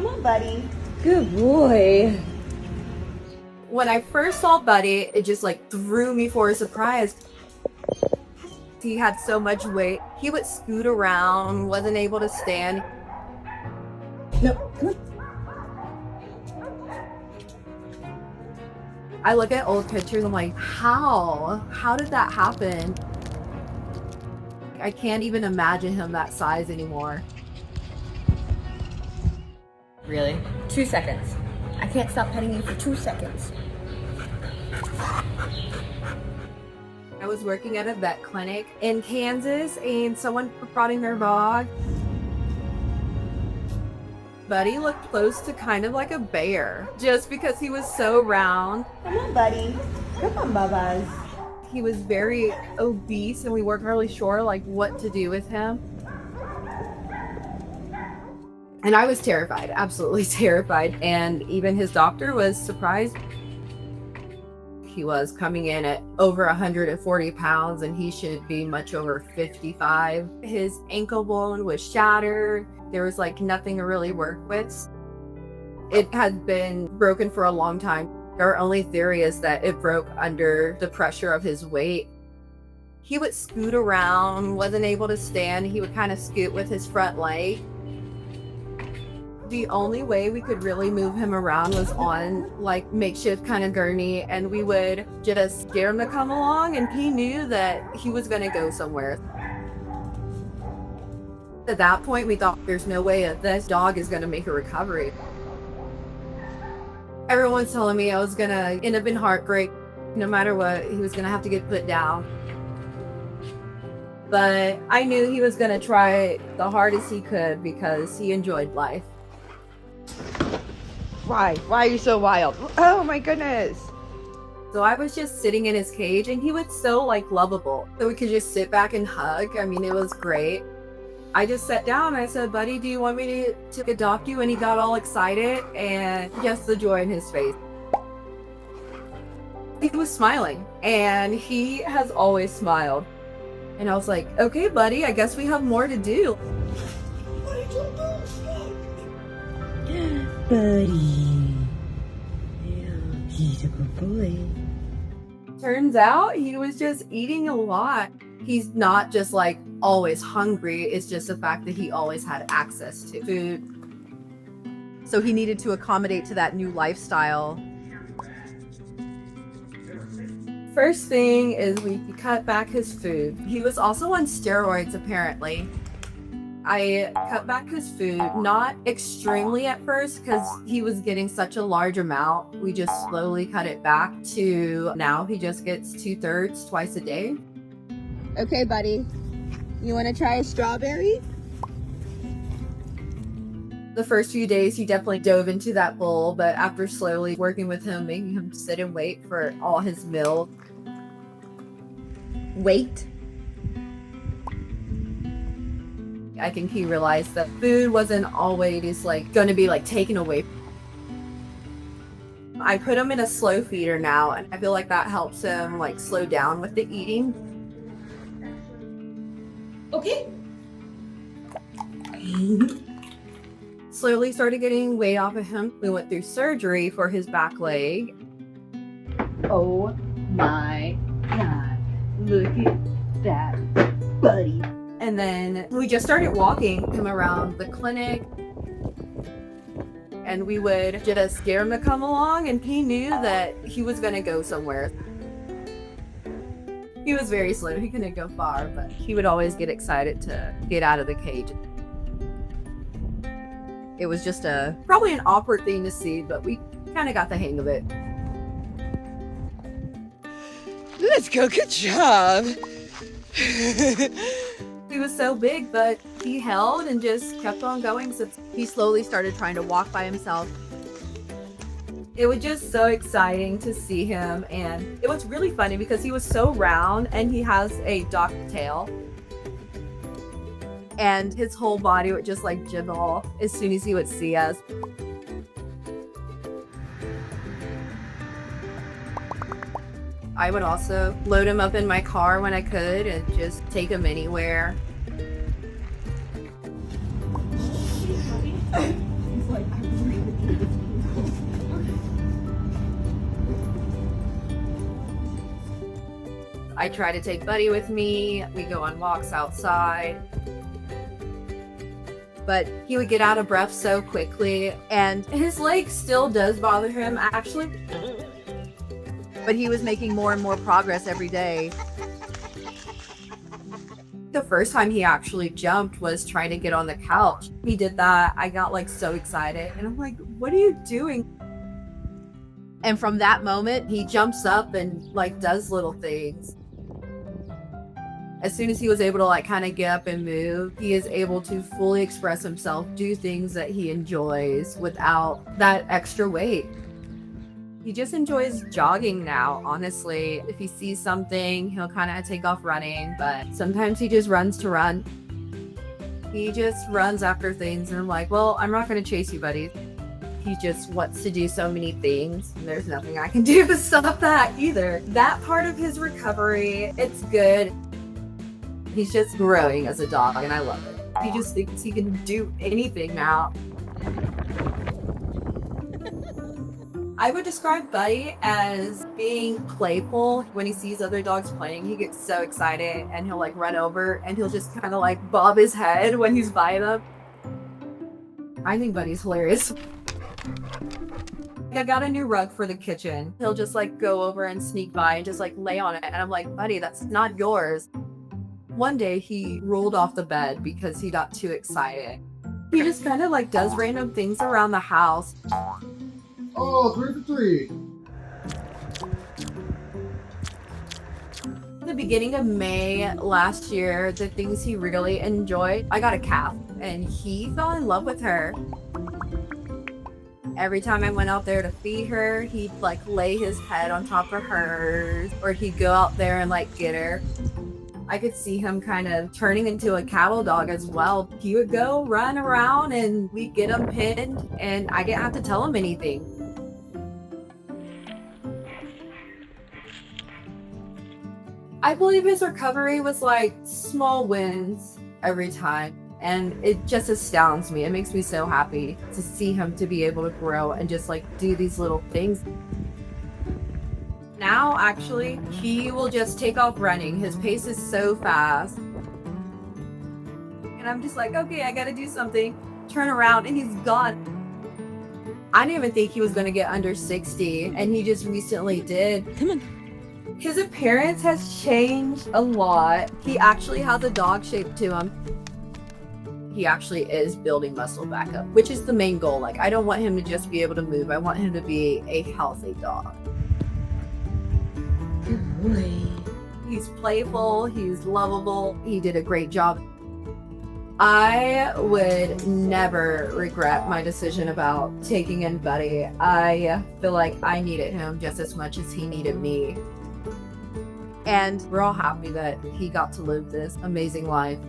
Come on, buddy. Good boy. When I first saw Buddy, it just like threw me for a surprise. He had so much weight. He would scoot around, wasn't able to stand. No, come on. I look at old pictures, I'm like, how? How did that happen? I can't even imagine him that size anymore. Really? 2 seconds. I can't stop petting you for 2 seconds. I was working at a vet clinic in Kansas and someone brought in their dog. Buddy looked close to kind of like a bear just because he was so round. Come on, buddy. Come on, Bubba's. He was very obese and we weren't really sure like what to do with him. And I was terrified, absolutely terrified. And even his doctor was surprised. He was coming in at over 140 pounds and he should be much over 55. His ankle bone was shattered. There was like nothing to really work with. It had been broken for a long time. Our only theory is that it broke under the pressure of his weight. He would scoot around, wasn't able to stand. He would kind of scoot with his front leg. The only way we could really move him around was on like makeshift kind of gurney, and we would just scare him to come along, and he knew that he was going to go somewhere. At that point, we thought there's no way that this dog is going to make a recovery. Everyone's telling me I was going to end up in heartbreak. No matter what, he was going to have to get put down. But I knew he was going to try the hardest he could because he enjoyed life. Why? Why are you so wild? Oh my goodness. So I was just sitting in his cage and he was so like lovable. So we could just sit back and hug. I mean, it was great. I just sat down and I said, Buddy, do you want me to adopt you? And he got all excited and just the joy in his face. He was smiling and he has always smiled. And I was like, okay, buddy, I guess we have more to do. Buddy. He's a good boy. Turns out he was just eating a lot. He's not just like always hungry. It's just the fact that he always had access to food. So he needed to accommodate to that new lifestyle. First thing is we cut back his food. He was also on steroids apparently. I cut back his food, not extremely at first because he was getting such a large amount. We just slowly cut it back to now he just gets 2/3 twice a day. Okay, buddy. You want to try a strawberry? The first few days he definitely dove into that bowl, but after slowly working with him, making him sit and wait for all his meals. Wait. I think he realized that food wasn't always like going to be like taken away. I put him in a slow feeder now, and I feel like that helps him like slow down with the eating. Okay. Slowly started getting weight off of him. We went through surgery for his back leg. Oh my God. Look at that, buddy. And then we just started walking him around the clinic. And we would just scare him to come along, and he knew that he was going to go somewhere. He was very slow. He couldn't go far, but he would always get excited to get out of the cage. It was just probably an awkward thing to see, but we kind of got the hang of it. Let's go. Good job. He was so big, but he held and just kept on going since he slowly started trying to walk by himself. It was just so exciting to see him, and it was really funny because he was so round and he has a dock tail. And his whole body would just like jiggle as soon as he would see us. I would also load him up in my car when I could and just take him anywhere. He's like, I try to take Buddy with me. We go on walks outside. But he would get out of breath so quickly, and his leg still does bother him, actually. But he was making more and more progress every day. The first time he actually jumped was trying to get on the couch. He did that. I got like so excited, and I'm like, what are you doing? And from that moment, he jumps up and like does little things. As soon as he was able to like kind of get up and move, he is able to fully express himself, do things that he enjoys without that extra weight. He just enjoys jogging now, honestly. If he sees something, he'll kind of take off running, but sometimes he just runs to run. He just runs after things, and I'm like, well, I'm not going to chase you, buddy. He just wants to do so many things, and there's nothing I can do to stop that either. That part of his recovery, it's good. He's just growing as a dog, and I love it. He just thinks he can do anything now. I would describe Buddy as being playful. When he sees other dogs playing, he gets so excited, and he'll like run over, and he'll just kind of like bob his head when he's by them. I think Buddy's hilarious. I got a new rug for the kitchen. He'll just like go over and sneak by and just like lay on it, and I'm like, Buddy, that's not yours. One day he rolled off the bed because he got too excited. He just kind of like does random things around the house. Oh, 3 for 3. At the beginning of May last year, the things he really enjoyed, I got a calf, and he fell in love with her. Every time I went out there to feed her, he'd like lay his head on top of hers, or he'd go out there and like get her. I could see him kind of turning into a cattle dog as well. He would go run around, and we'd get him pinned, and I didn't have to tell him anything. I believe his recovery was like small wins every time. And it just astounds me. It makes me so happy to see him to be able to grow and just like do these little things. Now, actually, he will just take off running. His pace is so fast. And I'm just like, okay, I gotta do something. Turn around, and he's gone. I didn't even think he was gonna get under 60, and he just recently did. Come on. His appearance has changed a lot. He actually has a dog shape to him. He actually is building muscle back up, which is the main goal. Like, I don't want him to just be able to move. I want him to be a healthy dog. Good boy. He's playful, he's lovable, he did a great job. I would never regret my decision about taking in Buddy. I feel like I needed him just as much as he needed me. And we're all happy that he got to live this amazing life.